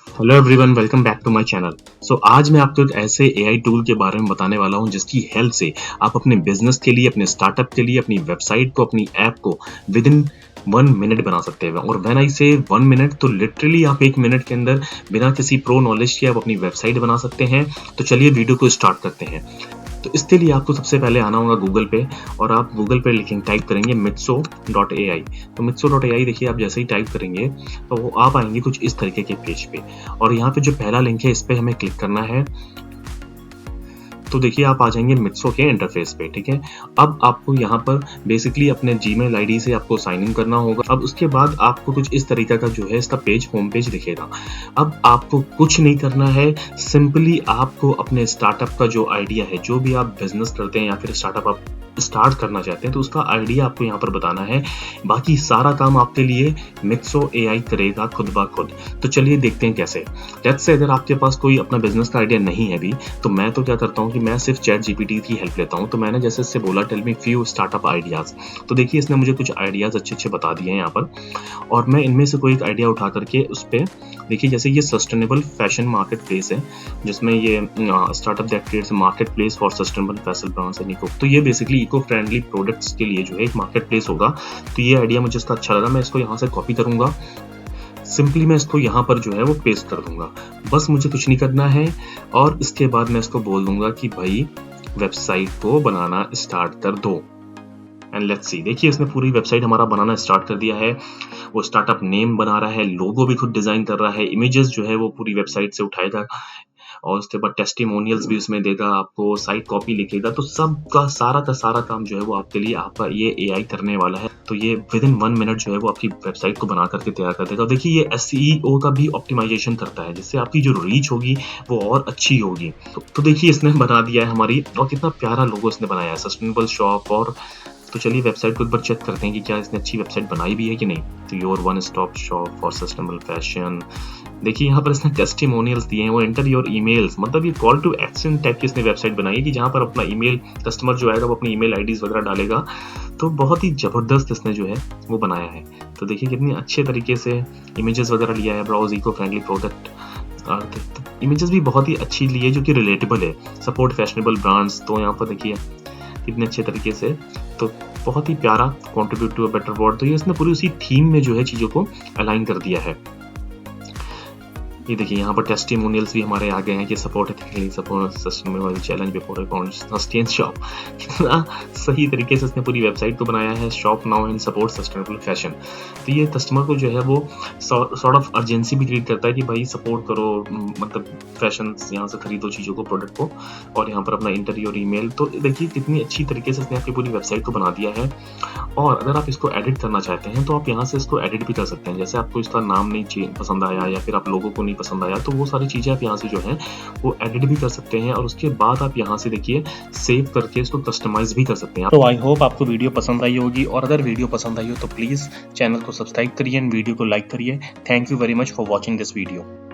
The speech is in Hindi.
Hello everyone, welcome back to my channel. आज मैं आपको एक ऐसे एआई टूल के बारे में बताने वाला हूं जिसकी हेल्प से आप अपने बिजनेस के लिए, अपने स्टार्टअप के लिए, अपनी वेबसाइट को, अपनी ऐप को विद इन 1 मिनट बना सकते हैं। और व्हेन आई से 1 मिनट, तो लिटरली आप 1 मिनट के अंदर बिना किसी प्रो नॉलेज के आप अपनी वेबसाइट बना सकते हैं। तो चलिए वीडियो को स्टार्ट करते हैं। तो इसके लिए आपको सबसे पहले आना होगा गूगल पे, और आप गूगल पे लिखेंगे, टाइप करेंगे mitso.ai। तो mitso.ai देखिए, आप जैसे ही टाइप करेंगे तो वो आप आएंगे कुछ इस तरीके के पेज पे, और यहाँ पे जो पहला लिंक है इस पे हमें क्लिक करना है। तो देखिए आप आ जाएंगे मित्सो के इंटरफेस पे, ठीक है। अब आपको यहाँ पर बेसिकली अपने जीमेल आईडी से आपको साइन इन करना होगा। अब उसके बाद आपको कुछ इस तरीके का जो है इसका पेज, होम पेज दिखेगा। अब आपको कुछ नहीं करना है, सिंपली आपको अपने स्टार्टअप का जो आइडिया है, जो भी आप बिजनेस करते हैं या फिर स्टार्टअप आप स्टार्ट करना चाहते हैं, तो उसका आइडिया आपको यहाँ पर बताना है। बाकी सारा काम आपके लिए मित्सो एआई करेगा खुद ब खुद। तो चलिए देखते हैं कैसे। लेट्स से अगर आपके पास कोई अपना बिजनेस का आइडिया नहीं है अभी, तो मैं तो क्या करता हूँ कि मैं सिर्फ चैट जीपीटी की हेल्प लेता हूँ। तो मैंने जैसे इससे बोला, tell me few startup ideas. तो देखिए इसने मुझे कुछ आइडियाज अच्छे अच्छे बता दिए हैं यहाँ पर, और मैं इनमें से कोई एक आइडिया उठा करके उस पर, देखिए जैसे ये सस्टेनेबल फैशन मार्केट प्लेस है, जिसमें ये startup that creates market place for sustainable fashion brands and eco. तो ये बेसिकली इको फ्रेंडली प्रोडक्ट्स के लिए जो है एक मार्केट प्लेस होगा। तो ये आइडिया मुझे इसका अच्छा लगा, मैं इसको यहाँ से कॉपी करूंगा। सिंपली मैं इसको यहाँ पर जो है वो पेस्ट कर दूंगा। बस मुझे कुछ नहीं करना है, और इसके बाद मैं इसको बोल दूंगा कि भाई वेबसाइट को बनाना स्टार्ट कर दो। एंड लेट्स सी, देखिए इसने पूरी वेबसाइट हमारा बनाना स्टार्ट कर दिया है। वो स्टार्टअप नेम बना रहा है, लोगो भी खुद डिजाइन कर रहा है, इमेजेस जो है वो पूरी वेबसाइट से उठाएगा, और उसके बाद टेस्टिमोनियल्स भी उसमें देगा, आपको साइट कॉपी लिखेगा। तो सब का सारा काम जो है वो आपके लिए आपका ये एआई करने वाला है। तो ये विद इन 1 मिनट जो है वो आपकी वेबसाइट को बना करके तैयार कर देगा। देखिए ये एसईओ का भी ऑप्टिमाइजेशन करता है, जिससे आपकी जो रीच होगी वो और अच्छी होगी। तो देखिए इसने बना दिया है हमारी, और कितना प्यारा लोगो इसने बनाया है, सस्टेनेबल शॉप। और तो चलिए वेबसाइट को एक बार चेक करते हैं कि क्या इसने अच्छी वेबसाइट बनाई भी है कि नहीं। तो your one stop shop for sustainable fashion. देखिए यहाँ पर इसने टेस्टिमोनियल्स दिए हैं, वो एंटर योर ईमेल्स, मतलब ये कॉल टू एक्शन टाइप की इसने वेबसाइट बनाई है, कि जहाँ पर अपना ईमेल, कस्टमर जो आएगा वो अपनी ईमेल आईडीज वगैरह डालेगा। तो बहुत ही जबरदस्त इसने जो है वो बनाया है। तो देखिए कितनी अच्छे तरीके से इमेजेस वगैरह लिया है, browse eco friendly product. Images भी बहुत ही अच्छी ली है जो कि रिलेटेबल है, सपोर्ट फैशनेबल ब्रांड्स। तो यहाँ पर देखिए कितने अच्छे तरीके से, तो बहुत ही प्यारा, contribute to a better world. तो ये इसने पूरी उसी थीम में जो है चीजों को अलाइन कर दिया है। ये देखिए यहाँ पर टेस्टिमोनियल्स भी हमारे आ गए हैं कि support ethically, support sustainable challenge before sustain shop. कितना सही तरीके से इसने पूरी वेबसाइट को बनाया है, shop now and support sustainable fashion. तो ये कस्टमर को जो है वो सॉर्ट ऑफ अर्जेंसी भी क्रिएट करता है कि भाई सपोर्ट करो, मतलब फैशन यहाँ से खरीदो चीज़ों को, प्रोडक्ट को, और यहाँ पर अपना इंटरव्यू ईमेल। तो देखिए कितनी अच्छी तरीके से इसने आपकी पूरी वेबसाइट को बना दिया है। और अगर आप इसको एडिट करना चाहते हैं तो आप यहाँ से इसको एडिट भी कर सकते हैं। जैसे आपको इसका नाम नहीं पसंद आया, या फिर आप लोगों को नहीं पसंद आया, तो वो सारी चीज़ें आप यहाँ से जो है वो एडिट भी कर सकते हैं। और उसके बाद आप यहाँ से देखिए सेव करके इसको कस्टमाइज भी कर सकते हैं। तो आई होप आपको वीडियो पसंद आई होगी, और अगर वीडियो पसंद आई हो तो प्लीज़ चैनल को सब्सक्राइब करिए एंड वीडियो को लाइक करिए। Thank you very much for watching this video.